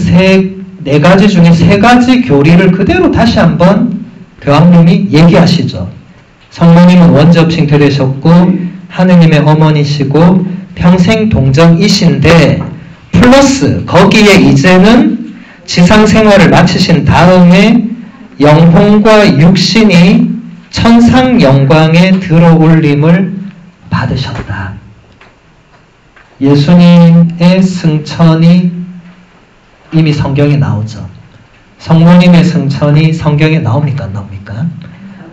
네 가지 중에 세 가지 교리를 그대로 다시 한번 교황님이 얘기하시죠. 성모님은 원죄 없이 잉태되셨고 하느님의 어머니시고 평생 동정이신데 플러스 거기에 이제는 지상 생활을 마치신 다음에 영혼과 육신이 천상 영광에 들어올림을 받으셨다. 예수님의 승천이 이미 성경에 나오죠. 성모님의 승천이 성경에 나옵니까? 안 나옵니까?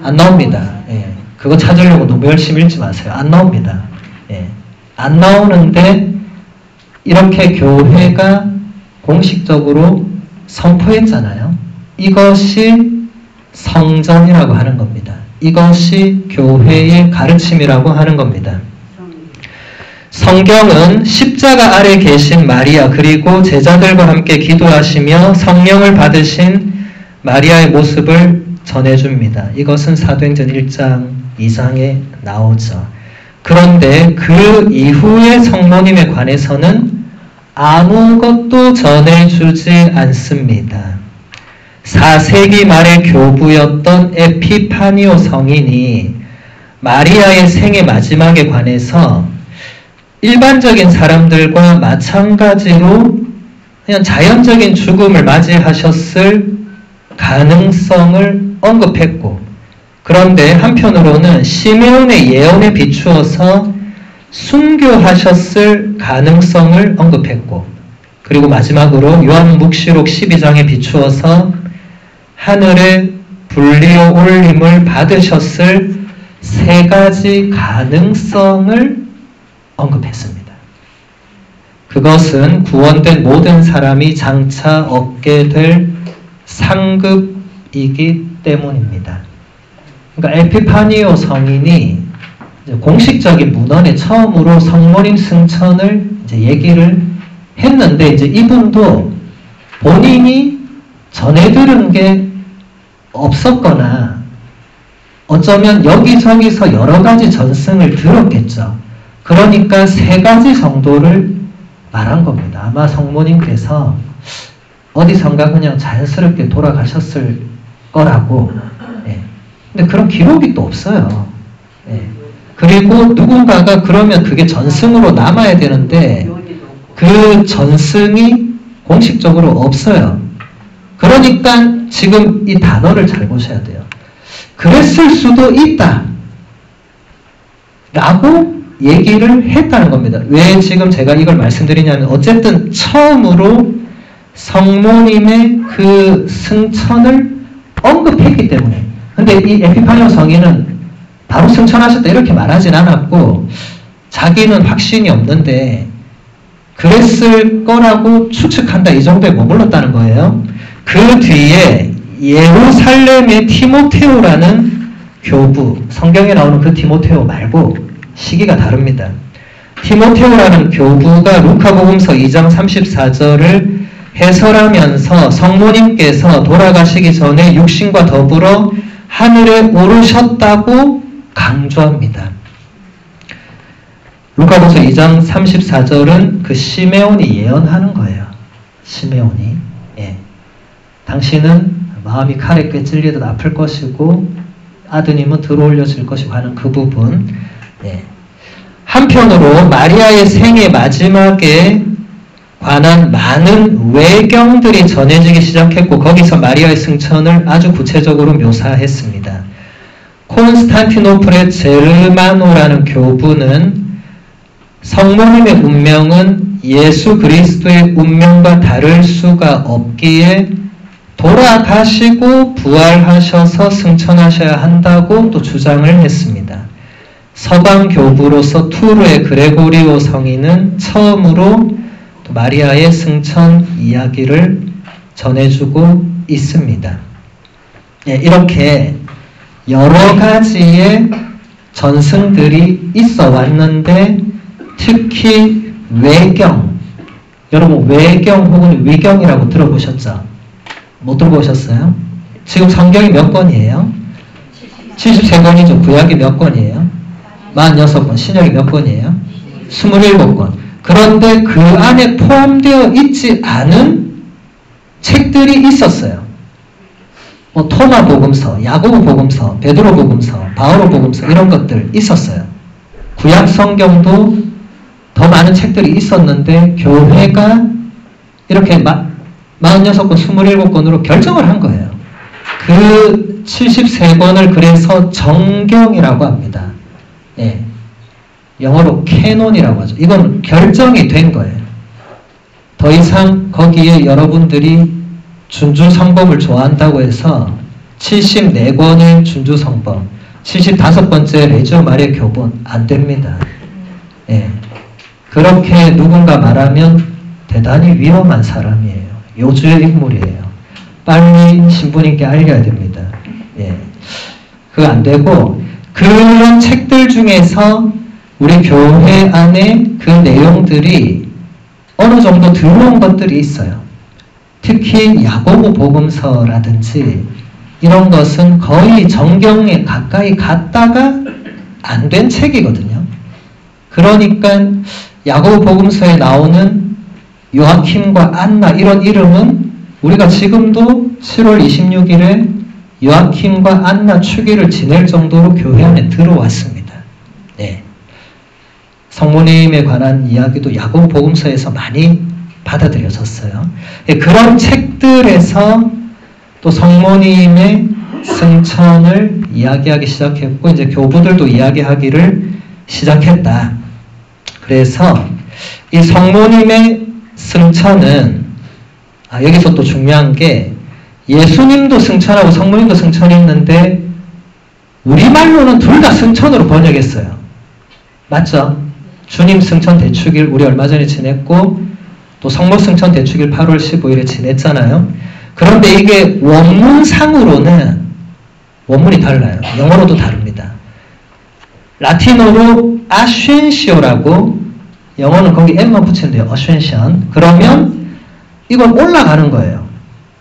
안 나옵니다. 예. 그거 찾으려고 너무 열심히 읽지 마세요. 안 나옵니다. 예. 안 나오는데 이렇게 교회가 공식적으로 선포했잖아요. 이것이 성전이라고 하는 겁니다. 이것이 교회의 가르침이라고 하는 겁니다. 성경은 십자가 아래 계신 마리아 그리고 제자들과 함께 기도하시며 성령을 받으신 마리아의 모습을 전해줍니다. 이것은 사도행전 1장 2장에 나오죠. 그런데 그 이후의 성모님에 관해서는 아무것도 전해주지 않습니다. 4세기 말의 교부였던 에피파니오 성인이 마리아의 생애 마지막에 관해서 일반적인 사람들과 마찬가지로 그냥 자연적인 죽음을 맞이하셨을 가능성을 언급했고, 그런데 한편으로는 시메온의 예언에 비추어서 순교하셨을 가능성을 언급했고, 그리고 마지막으로 요한묵시록 12장에 비추어서 하늘에 불리어 올림을 받으셨을 세 가지 가능성을 언급했습니다. 그것은 구원된 모든 사람이 장차 얻게 될 상급이기 때문입니다. 그러니까 에피파니오 성인이 공식적인 문헌에 처음으로 성모님 승천을 이제 얘기를 했는데, 이제 이분도 본인이 전해 들은 게 없었거나 어쩌면 여기저기서 여러 가지 전승을 들었겠죠. 그러니까 세 가지 정도를 말한 겁니다. 아마 성모님께서 어디선가 그냥 자연스럽게 돌아가셨을 거라고. 예. 근데 그런 기록이 또 없어요. 예. 그리고 누군가가 그러면 그게 전승으로 남아야 되는데 그 전승이 공식적으로 없어요. 그러니까 지금 이 단어를 잘 보셔야 돼요. 그랬을 수도 있다 라고 얘기를 했다는 겁니다. 왜 지금 제가 이걸 말씀드리냐면, 어쨌든 처음으로 성모님의 그 승천을 언급했기 때문에. 근데 이 에피파니오 성인은 바로 승천하셨다 이렇게 말하진 않았고, 자기는 확신이 없는데 그랬을 거라고 추측한다 이 정도에 머물렀다는 거예요. 그 뒤에 예루살렘의 티모테오라는 교부, 성경에 나오는 그 티모테오 말고 시기가 다릅니다. 티모테오라는 교부가 루카복음서 2장 34절을 해설하면서 성모님께서 돌아가시기 전에 육신과 더불어 하늘에 오르셨다고 강조합니다. 루카복음서 2장 34절은 그 시메온이 예언하는 거예요. 시메온이. 예. 당신은 마음이 칼에 꿰찔리듯 아플 것이고 아드님은 들어올려질 것이고 하는 그 부분. 예. 한편으로 마리아의 생애 마지막에 관한 많은 외경들이 전해지기 시작했고, 거기서 마리아의 승천을 아주 구체적으로 묘사했습니다. 콘스탄티노플의 제르마노라는 교부는 성모님의 운명은 예수 그리스도의 운명과 다를 수가 없기에 돌아가시고 부활하셔서 승천하셔야 한다고 또 주장을 했습니다. 서방 교부로서 투르의 그레고리오 성인은 처음으로 또 마리아의 승천 이야기를 전해주고 있습니다. 예, 이렇게 여러 가지의 전승들이 있어 왔는데, 특히 외경, 여러분 외경 혹은 위경이라고 들어보셨죠? 못 들어보셨어요? 지금 성경이 몇 권이에요? 73권이죠. 구약이 몇 권이에요? 46권. 신약이 몇 권이에요? 27권. 그런데 그 안에 포함되어 있지 않은 책들이 있었어요. 뭐 토마 복음서, 야고보 복음서, 베드로 복음서, 바오로 복음서 이런 것들 있었어요. 구약 성경도 더 많은 책들이 있었는데 교회가 이렇게 46권, 27권으로 결정을 한 거예요. 그 73권을 그래서 정경이라고 합니다. 예. 영어로 캐논이라고 하죠. 이건 결정이 된 거예요. 더 이상 거기에 여러분들이 준주성범을 좋아한다고 해서 74권의 준주성범, 75번째 레지오 마리아 교본 안 됩니다. 예. 그렇게 누군가 말하면 대단히 위험한 사람이에요. 요주의 인물이에요. 빨리 신부님께 알려야 됩니다. 예. 그거 안 되고 그런 책들 중에서 우리 교회 안에 그 내용들이 어느 정도 들어온 것들이 있어요. 특히 야고보 복음서라든지 이런 것은 거의 정경에 가까이 갔다가 안 된 책이거든요. 그러니까 야고보 복음서에 나오는 요아킴과 안나 이런 이름은 우리가 지금도 7월 26일에 요아킴과 안나 축일을 지낼 정도로 교회 안에 들어왔습니다. 네. 성모님에 관한 이야기도 야고보 복음서에서 많이 받아들여졌어요. 그런 책들에서 또 성모님의 승천을 이야기하기 시작했고 이제 교부들도 이야기하기를 시작했다. 그래서 이 성모님의 승천은 여기서 또 중요한 게 예수님도 승천하고 성모님도 승천했는데 우리말로는 둘 다 승천으로 번역했어요. 맞죠? 주님 승천 대축일 우리 얼마 전에 지냈고 또 성모 승천 대축일 8월 15일에 지냈잖아요. 그런데 이게 원문상으로는 원문이 달라요. 영어로도 다릅니다. 라틴어로 아쉔시오라고 영어는 거기 M만 붙이면 돼요. 어쉔션. 그러면 이건 올라가는 거예요.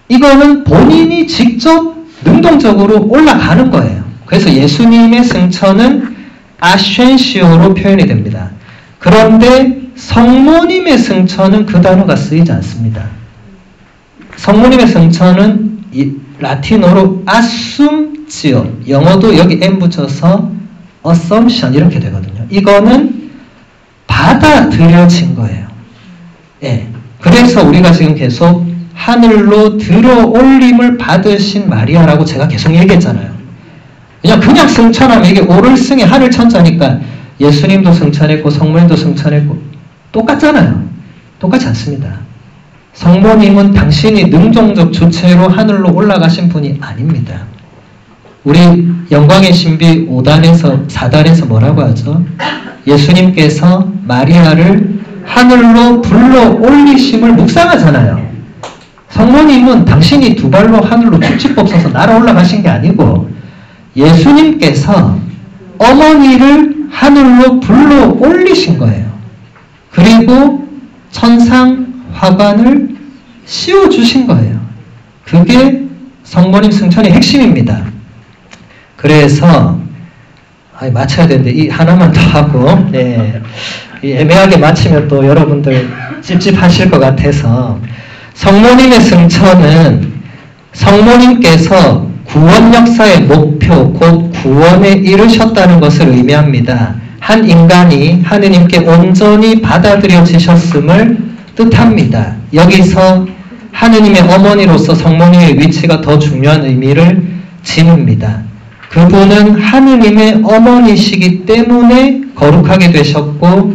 이거는 본인이 직접 능동적으로 올라가는 거예요. 그래서 예수님의 승천은 아쉔시오로 표현이 됩니다. 그런데 성모님의 승천은 그 단어가 쓰이지 않습니다. 성모님의 승천은 이 라틴어로 아숨지오, 영어도 여기 M 붙여서 assumption 이렇게 되거든요. 이거는 받아들여진 거예요. 예. 그래서 우리가 지금 계속 하늘로 들어 올림을 받으신 마리아라고 제가 계속 얘기했잖아요. 그냥 승천하면 이게 오를승의 하늘 천자니까 예수님도 승천했고 성모님도 승천했고 똑같잖아요. 똑같지 않습니다. 성모님은 당신이 능동적 주체로 하늘로 올라가신 분이 아닙니다. 우리 영광의 신비 5단에서 4단에서 뭐라고 하죠? 예수님께서 마리아를 하늘로 불러 올리심을 묵상하잖아요. 성모님은 당신이 두 발로 하늘로 축지법 써서 날아 올라가신 게 아니고 예수님께서 어머니를 하늘로 불러 올리신 거예요. 그리고 천상 화관을 씌워주신 거예요. 그게 성모님 승천의 핵심입니다. 그래서 맞춰야 되는데 이 하나만 더 하고 애매하게 맞히면 또 여러분들 찝찝하실 것 같아서 성모님의 승천은 성모님께서 구원 역사의 목표 곧 구원에 이르셨다는 것을 의미합니다. 한 인간이 하느님께 온전히 받아들여지셨음을 뜻합니다. 여기서 하느님의 어머니로서 성모님의 위치가 더 중요한 의미를 지닙니다. 그분은 하느님의 어머니시기 때문에 거룩하게 되셨고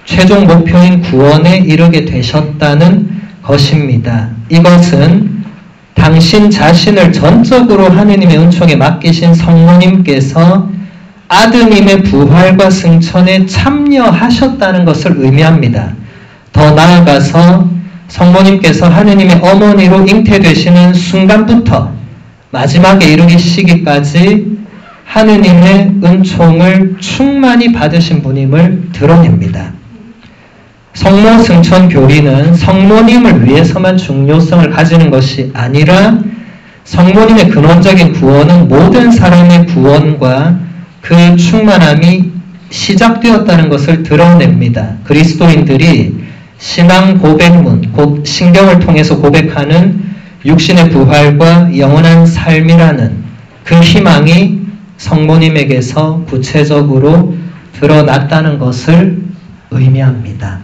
최종 목표인 구원에 이르게 되셨다는 것입니다. 이것은 당신 자신을 전적으로 하느님의 은총에 맡기신 성모님께서 아드님의 부활과 승천에 참여하셨다는 것을 의미합니다. 더 나아가서 성모님께서 하느님의 어머니로 잉태되시는 순간부터 마지막에 이르기시기까지 하느님의 은총을 충만히 받으신 분임을 드러냅니다. 성모 승천 교리는 성모님을 위해서만 중요성을 가지는 것이 아니라 성모님의 근원적인 구원은 모든 사람의 구원과 그 충만함이 시작되었다는 것을 드러냅니다. 그리스도인들이 신앙 고백문, 곧 신경을 통해서 고백하는 육신의 부활과 영원한 삶이라는 그 희망이 성모님에게서 구체적으로 드러났다는 것을 의미합니다.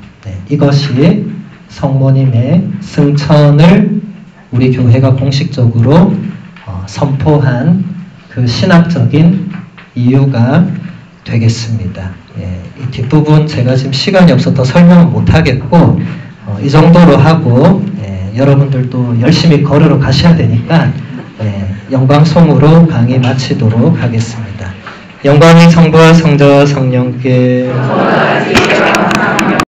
이것이 성모님의 승천을 우리 교회가 공식적으로 선포한 그 신학적인 이유가 되겠습니다. 이 뒷부분 제가 지금 시간이 없어서 더 설명은 못하겠고 이 정도로 하고 여러분들도 열심히 걸으러 가셔야 되니까 영광송으로 강의 마치도록 하겠습니다. 영광이 성부와 성자와 성령께